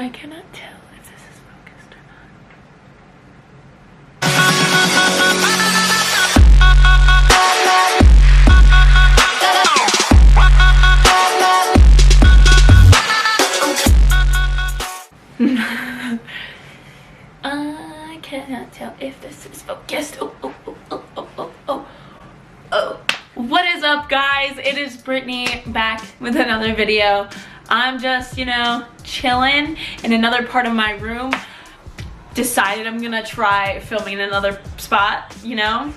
I cannot tell if this is focused or not. I cannot tell if this is focused. Oh. What is up, guys? It is Brittany back with another video. I'm just, you know, chilling in another part of my room. Decided I'm gonna try filming in another spot, you know?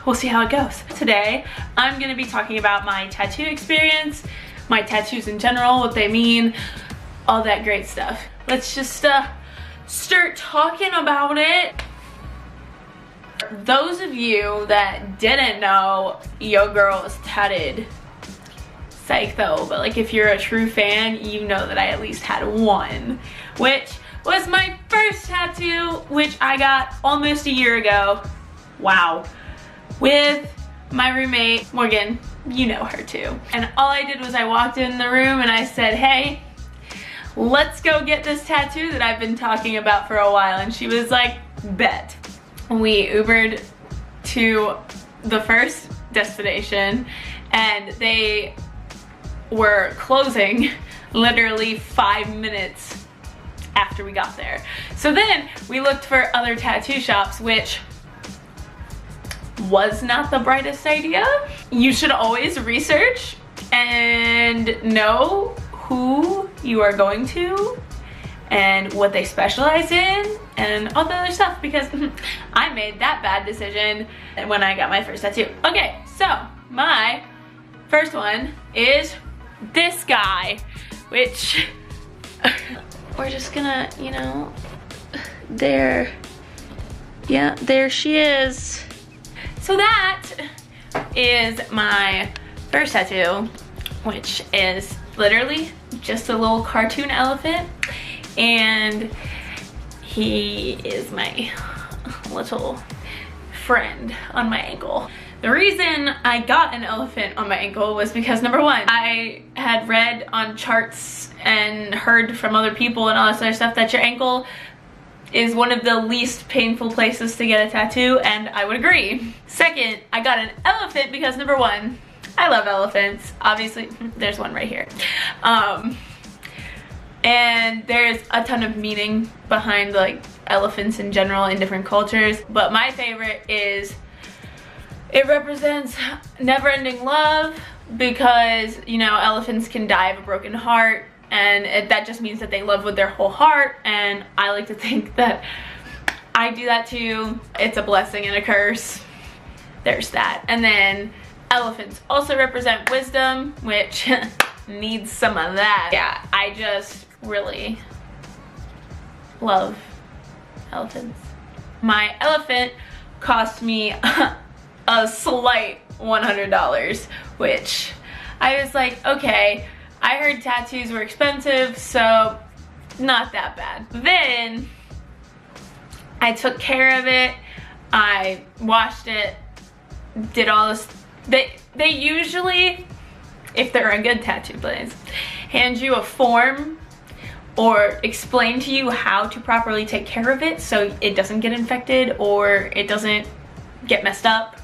We'll see how it goes. Today, I'm gonna be talking about my tattoo experience, my tattoos in general, what they mean, all that great stuff. Let's just start talking about it. Those of you that didn't know, yo girl is tatted. Psych though, but like if you're a true fan, you know that I at least had one, which was my first tattoo, which I got almost a year ago. Wow. With my roommate, Morgan. You know her too. And all I did was I walked in the room and I said, hey, let's go get this tattoo that I've been talking about for a while. And she was like, bet. We Ubered to the first destination and they were closing literally 5 minutes after we got there. So then we looked for other tattoo shops, which was not the brightest idea. You should always research and know who you are going to and what they specialize in and all the other stuff, because I made that bad decision when I got my first tattoo. Okay, so my first one is this guy, which we're just gonna, you know, there she is. So that is my first tattoo, which is literally just a little cartoon elephant, and he is my little friend on my ankle. The reason I got an elephant on my ankle was because, number one, I had read on charts and heard from other people and all this other stuff that your ankle is one of the least painful places to get a tattoo, and I would agree. Second, I got an elephant because, number one, I love elephants. Obviously, there's one right here. And there's a ton of meaning behind like elephants in general in different cultures. But my favorite is it represents never-ending love, because, you know, elephants can die of a broken heart, and that just means that they love with their whole heart, and I like to think that I do that too. It's a blessing and a curse. There's that. And then elephants also represent wisdom, which needs some of that. Yeah, I just really love elephants. My elephant cost me a slight $100, which I was like, okay, I heard tattoos were expensive, so not that bad. Then I took care of it, I washed it, did all this. They usually, if they're a good tattoo place, hand you a form or explain to you how to properly take care of it so it doesn't get infected or it doesn't get messed up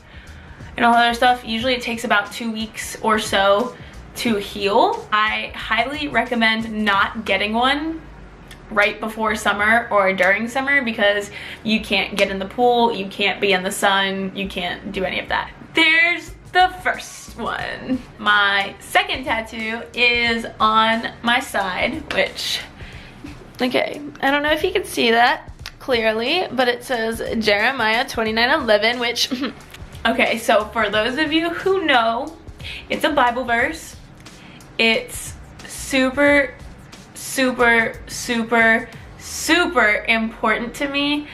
and all that other stuff. Usually it takes about 2 weeks or so to heal. I highly recommend not getting one right before summer or during summer, because you can't get in the pool, you can't be in the sun, you can't do any of that. There's the first one. My second tattoo is on my side, which, okay, I don't know if you can see that clearly, but it says Jeremiah 29:11, which, okay, so for those of you who know, it's a Bible verse. It's super, super, super, super important to me,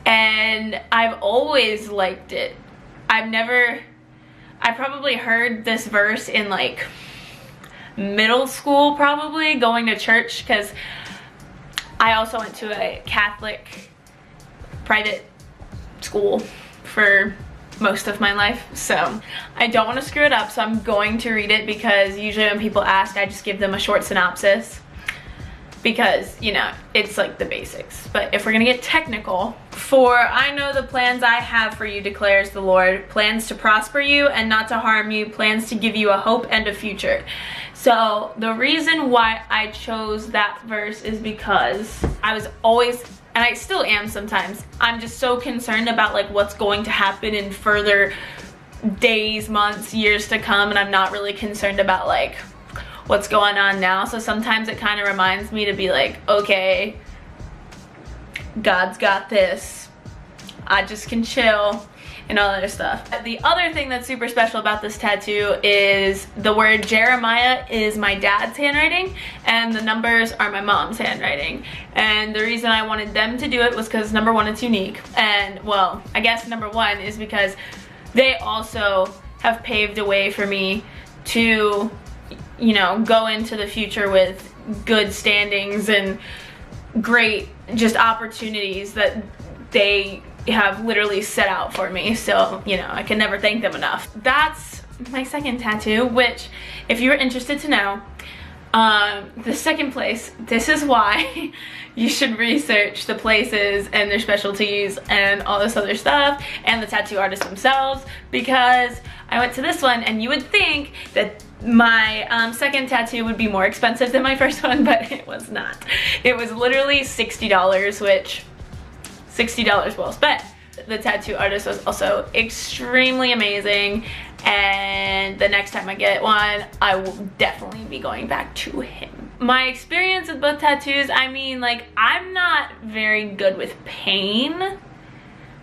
and I've always liked it. I probably heard this verse in like middle school, probably going to church, because I also went to a Catholic private school for most of my life, so I don't want to screw it up, so I'm going to read it, because usually when people ask, I just give them a short synopsis. because, you know, it's like the basics. But if we're gonna get technical, for I know the plans I have for you, declares the Lord, plans to prosper you and not to harm you, plans to give you a hope and a future. So the reason why I chose that verse is because I was always, and I still am sometimes, I'm just so concerned about like what's going to happen in further days, months, years to come, and I'm not really concerned about like what's going on now. So sometimes it kind of reminds me to be like, okay, God's got this, I just can chill and all that other stuff. The other thing that's super special about this tattoo is the word Jeremiah is my dad's handwriting and the numbers are my mom's handwriting. And the reason I wanted them to do it was because number one, it's unique, and well, I guess number one is because they also have paved a way for me to, you know, go into the future with good standings and great just opportunities that they have literally set out for me. So, you know, I can never thank them enough. That's my second tattoo, which if you were interested to know, the second place, this is why you should research the places and their specialties and all this other stuff and the tattoo artists themselves, because I went to this one and you would think that my second tattoo would be more expensive than my first one, but it was not. It was literally $60, which $60 well spent. The tattoo artist was also extremely amazing, and the next time I get one, I will definitely be going back to him. My experience with both tattoos, I mean, like, I'm not very good with pain,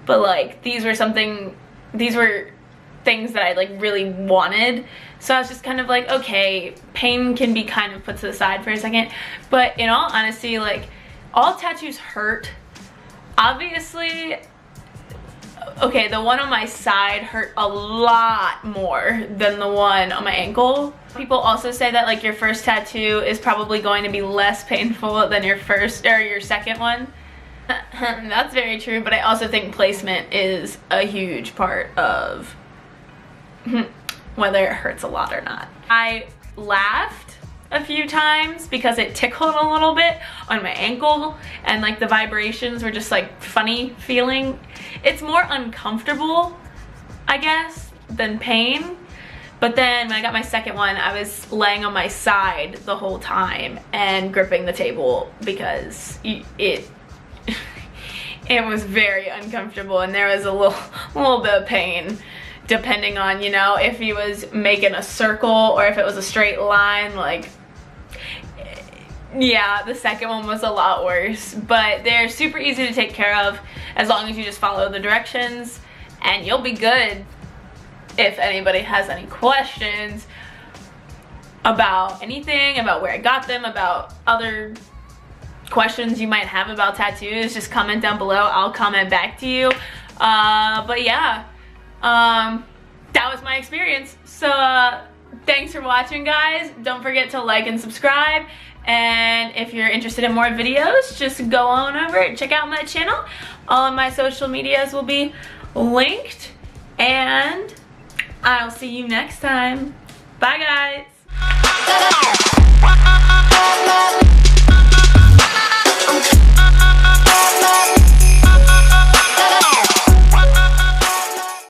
but like these were things that I like really wanted. So I was just kind of like, okay, pain can be kind of put to the side for a second. But in all honesty, like, all tattoos hurt. Obviously, okay, the one on my side hurt a lot more than the one on my ankle. People also say that like your first tattoo is probably going to be less painful than your first or your second one. That's very true, but I also think placement is a huge part of whether it hurts a lot or not. I laughed a few times because it tickled a little bit on my ankle, and like the vibrations were just like funny feeling. It's more uncomfortable, I guess, than pain. But then when I got my second one, I was laying on my side the whole time and gripping the table because it was very uncomfortable, and there was a little bit of pain depending on, you know, if he was making a circle or if it was a straight line. Like, yeah, the second one was a lot worse, but they're super easy to take care of as long as you just follow the directions and you'll be good. If anybody has any questions about anything, about where I got them, about other questions you might have about tattoos, just comment down below. I'll comment back to you. But yeah, that was my experience. So thanks for watching, guys. Don't forget to like and subscribe. And if you're interested in more videos, just go on over and check out my channel. All of my social medias will be linked. And I'll see you next time. Bye, guys.